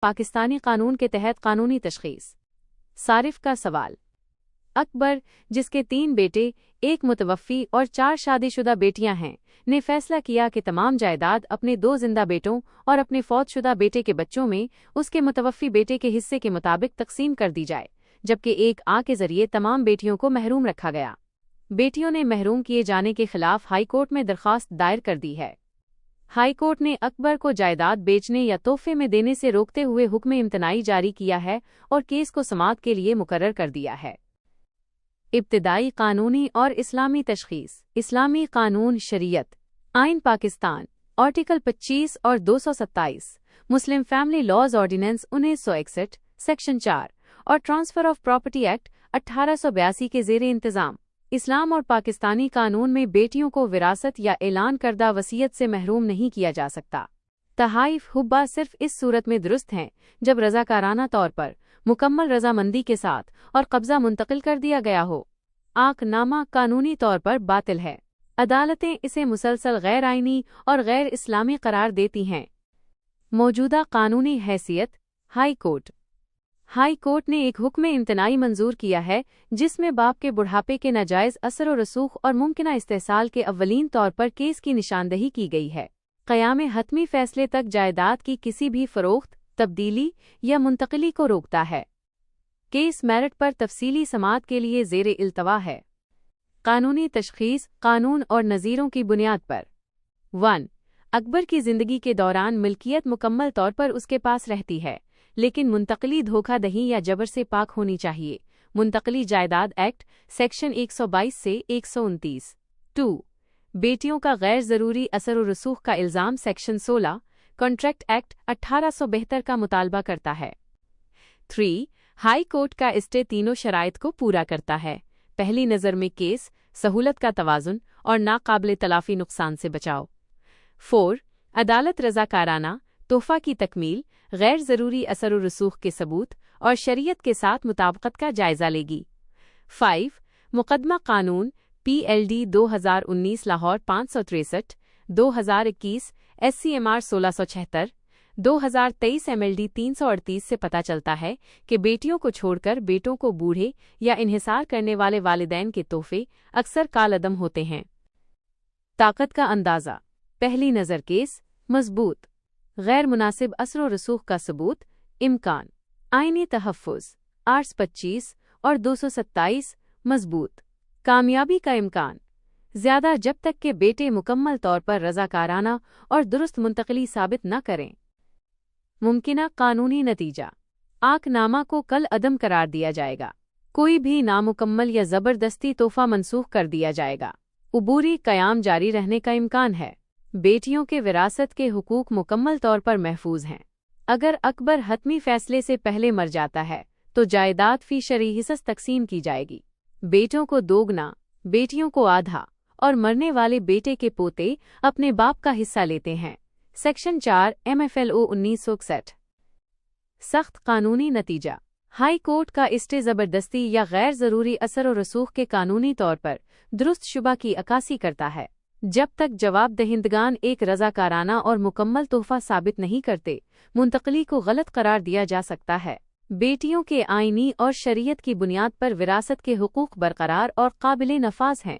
पाकिस्तानी कानून के तहत कानूनी तशख़ीस। सारिफ का सवाल। अकबर, जिसके 3 बेटे, 1 मुतवफ़ी और 4 शादीशुदा बेटियां हैं, ने फैसला किया कि तमाम जायदाद अपने 2 जिंदा बेटों और अपने फौतशुदा बेटे के बच्चों में उसके मुतवफ़ी बेटे के हिस्से के मुताबिक तकसीम कर दी जाए, जबकि एक आ के जरिए तमाम बेटियों को महरूम रखा गया। बेटियों ने महरूम किए जाने के खिलाफ हाई कोर्ट में दरख्वास्त दायर कर दी है। हाई कोर्ट ने अकबर को जायदाद बेचने या तोहफे में देने से रोकते हुए हुक्म इम्तनाई जारी किया है और केस को समाअत के लिए मुकर्रर कर दिया है। इब्तिदाई कानूनी और इस्लामी तशख़ीस। इस्लामी कानून शरीयत आइन पाकिस्तान आर्टिकल 25 और 227, Muslim family laws ordinance 1961 section 4 और ट्रांसफर ऑफ प्रॉपर्टी एक्ट 1882 के ज़ेरे इंतज़ाम इस्लाम और पाकिस्तानी कानून में बेटियों को विरासत या ऐलान करदा वसीयत से महरूम नहीं किया जा सकता। तहाइफ हुब्बा सिर्फ इस सूरत में दुरुस्त हैं जब रज़ाकाराना तौर पर मुकम्मल रज़ामंदी के साथ और कब्ज़ा मुंतकिल कर दिया गया हो। आकनामा कानूनी तौर पर बातिल है। अदालतें इसे मुसलसल गैर आइनी और गैर इस्लामी करार देती हैं। मौजूदा कानूनी हैसियत। हाई कोर्ट ने एक हुक्म इम्तनाई मंजूर किया है जिसमें बाप के बुढ़ापे के नाजायज़ असर और रसूख और मुमकिना इस्तेसाल के अव्वलीन तौर पर केस की निशानदही की गई है। क़याम हतमी फैसले तक जायदाद की किसी भी फ़रोख्त, तब्दीली या मुंतकिली को रोकता है। केस मेरिट पर तफसीली समाअत के लिए ज़ेरे इल्तवा है। कानूनी तशख़ीस कानून और नज़ीरों की बुनियाद पर। 1. अकबर की ज़िंदगी के दौरान मिल्कियत मुकम्मल तौर पर उसके पास रहती है, लेकिन मुंतकली धोखाधही या जबर से पाक होनी चाहिए। मुंतकली जायदाद एक्ट सेक्शन 122 से 129। 2. बेटियों का गैर ज़रूरी असर व रसूख का इल्ज़ाम सेक्शन 16 कॉन्ट्रैक्ट एक्ट 1872 का मुतालबा करता है। 3. हाई कोर्ट का स्टे तीनों शराइत को पूरा करता है। पहली नज़र में केस, सहूलत का तवाज़ुन और नाकाबिले तलाफ़ी नुकसान से बचाव। 4. अदालत रज़ाकाराना तोहफ़ा की तकमील, गैर ज़रूरी असर व रसूख के सबूत और शरीयत के साथ मुताबकत का जायज़ा लेगी। 5. मुक़दमा कानून PLD 2019 लाहौर 563, 2021 SCMR 1676, 2023 MLD 338 से पता चलता है कि बेटियों को छोड़कर बेटों को बूढ़े या इन्हिसार करने वाले वालिदैन के तोहफे अक्सर कालअदम होते हैं। ताकत का अंदाज़ा। पहली नज़र केस मजबूत, गैर मुनासिब असर व रसूख का सबूत, इम्कान। आइनी तहफ़्फ़ुज़ आर्ट्स 25 और 227 मजबूत, कामयाबी का इम्कान ज़्यादा जब तक कि बेटे मुकम्मल तौर पर रज़ाकाराना और दुरुस्त मुंतकली साबित न करें। मुमकिना कानूनी नतीजा। आकनामा को कल अदम करार दिया जाएगा। कोई भी नामुकम्मल या ज़बरदस्ती तोहफ़ा मनसूख कर दिया जाएगा। उबूरी क़याम जारी रहने का इम्कान है। बेटियों के विरासत के हुकूक मुकम्मल तौर पर महफूज हैं। अगर अकबर हतमी फैसले से पहले मर जाता है तो जायदाद फ़ी शरई हिस्स तकसीम की जाएगी। बेटों को दोगुना, बेटियों को आधा और मरने वाले बेटे के पोते अपने बाप का हिस्सा लेते हैं। Section 4 MFLO 1961। सख्त कानूनी नतीजा। हाई कोर्ट का स्टे ज़बरदस्ती या गैर ज़रूरी असर और रसूख के कानूनी तौर पर दुरुस्त शुबा की अक्कासी करता है। जब तक जवाब दहिंदगान एक रज़ाकाराना और मुकम्मल तोहफ़ा साबित नहीं करते, मुंतकली को गलत करार दिया जा सकता है। बेटियों के आइनी और शरीयत की बुनियाद पर विरासत के हुकूक बरकरार और काबिले नफाज हैं।